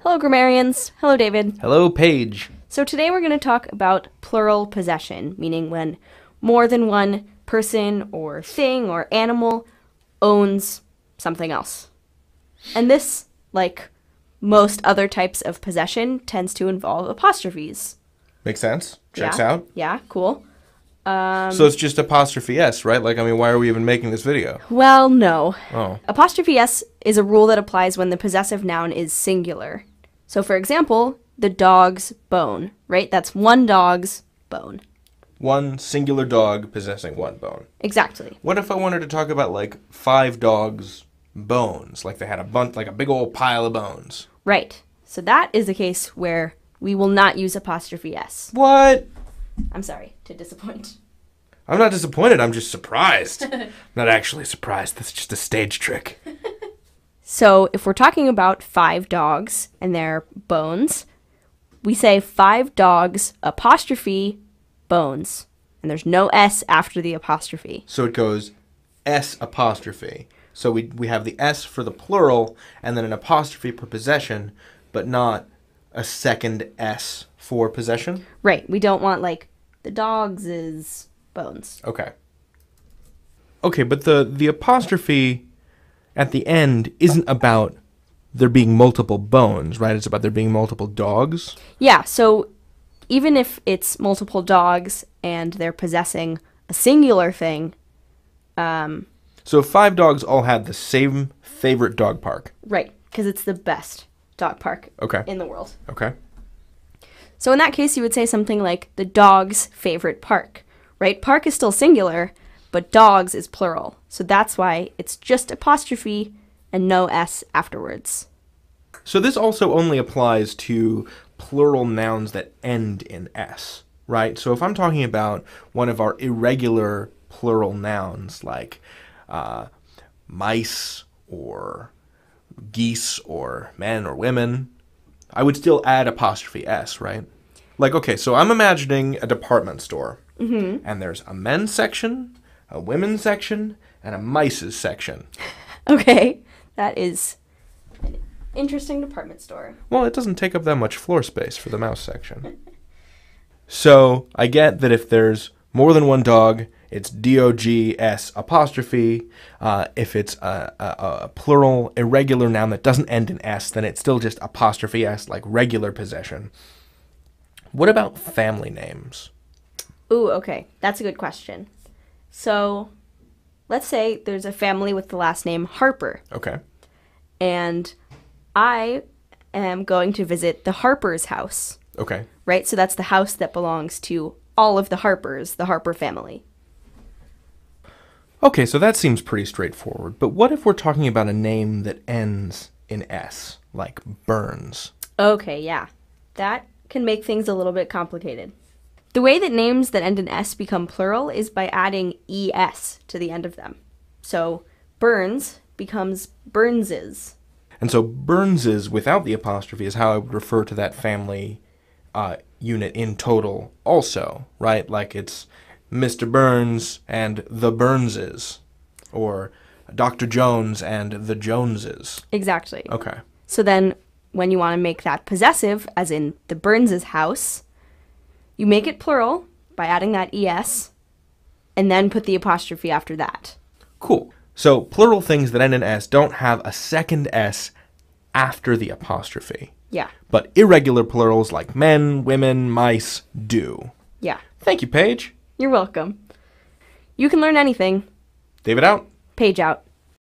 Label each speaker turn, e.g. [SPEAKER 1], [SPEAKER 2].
[SPEAKER 1] Hello, grammarians. Hello, David.
[SPEAKER 2] Hello, Paige.
[SPEAKER 1] So today we're going to talk about plural possession, meaning when more than one person or thing or animal owns something else. And this, like most other types of possession, tends to involve apostrophes.
[SPEAKER 2] Makes sense. Checks
[SPEAKER 1] Yeah.
[SPEAKER 2] out.
[SPEAKER 1] Yeah, cool.
[SPEAKER 2] So it's just apostrophe S, right? Like, I mean, why are we even making this video?
[SPEAKER 1] Well, no.
[SPEAKER 2] Oh.
[SPEAKER 1] Apostrophe S is a rule that applies when the possessive noun is singular. So, for example, the dog's bone, right? That's one dog's bone.
[SPEAKER 2] One singular dog possessing one bone.
[SPEAKER 1] Exactly.
[SPEAKER 2] What if I wanted to talk about, like, 5 dogs' bones? Like, they had a bunch, like a big old pile of bones.
[SPEAKER 1] Right. So that is a case where we will not use apostrophe S.
[SPEAKER 2] What?
[SPEAKER 1] I'm sorry to disappoint.
[SPEAKER 2] I'm not disappointed. I'm just surprised. I'm not actually surprised. That's just a stage trick.
[SPEAKER 1] So if we're talking about 5 dogs and their bones, we say 5 dogs apostrophe bones. And there's no S after the apostrophe.
[SPEAKER 2] So it goes S apostrophe. So we have the S for the plural and then an apostrophe per possession, but not a second S for possession?
[SPEAKER 1] Right. We don't want, like, the dogs is bones.
[SPEAKER 2] Okay. Okay, but the apostrophe at the end isn't about there being multiple bones, right? It's about there being multiple dogs?
[SPEAKER 1] Yeah, so even if it's multiple dogs and they're possessing a singular thing,
[SPEAKER 2] So 5 dogs all had the same favorite dog park.
[SPEAKER 1] right, because it's the best dog park
[SPEAKER 2] Okay.
[SPEAKER 1] in the world.
[SPEAKER 2] Okay.
[SPEAKER 1] So in that case, you would say something like the dog's favorite park, right? Park is still singular, but dogs is plural. So that's why it's just apostrophe and no S afterwards.
[SPEAKER 2] So this also only applies to plural nouns that end in S, right? So if I'm talking about one of our irregular plural nouns like mice or geese or men or women, I would still add apostrophe S, right? Like, okay, so I'm imagining a department store, and there's a men's section, a women's section, and a mice's section.
[SPEAKER 1] Okay, that is an interesting department store.
[SPEAKER 2] Well, it doesn't take up that much floor space for the mouse section. So I get that if there's more than one dog, it's D-O-G-S apostrophe. If it's a plural irregular noun that doesn't end in S, then it's still just apostrophe S, like regular possession. What about family names?
[SPEAKER 1] Ooh, okay, that's a good question. So let's say there's a family with the last name Harper,
[SPEAKER 2] Okay.
[SPEAKER 1] and I am going to visit the Harper's house,
[SPEAKER 2] Okay.
[SPEAKER 1] right? So that's the house that belongs to all of the Harpers, the Harper family.
[SPEAKER 2] Okay, so that seems pretty straightforward. But what if we're talking about a name that ends in S, like Burns?
[SPEAKER 1] Okay, yeah. That can make things a little bit complicated. The way that names that end in S become plural is by adding ES to the end of them. So Burns becomes Burnses.
[SPEAKER 2] And so Burnses without the apostrophe is how I would refer to that family unit in total also, right? Like it's Mr. Burns and the Burnses, or Dr. Jones and the Joneses.
[SPEAKER 1] Exactly.
[SPEAKER 2] Okay.
[SPEAKER 1] So then when you want to make that possessive, as in the Burns' house, you make it plural by adding that ES, and then put the apostrophe after that.
[SPEAKER 2] Cool. So plural things that end in S don't have a second S after the apostrophe.
[SPEAKER 1] Yeah.
[SPEAKER 2] But irregular plurals like men, women, mice do.
[SPEAKER 1] Yeah.
[SPEAKER 2] Thank you, Paige.
[SPEAKER 1] You're welcome. You can learn anything.
[SPEAKER 2] David out.
[SPEAKER 1] Page out.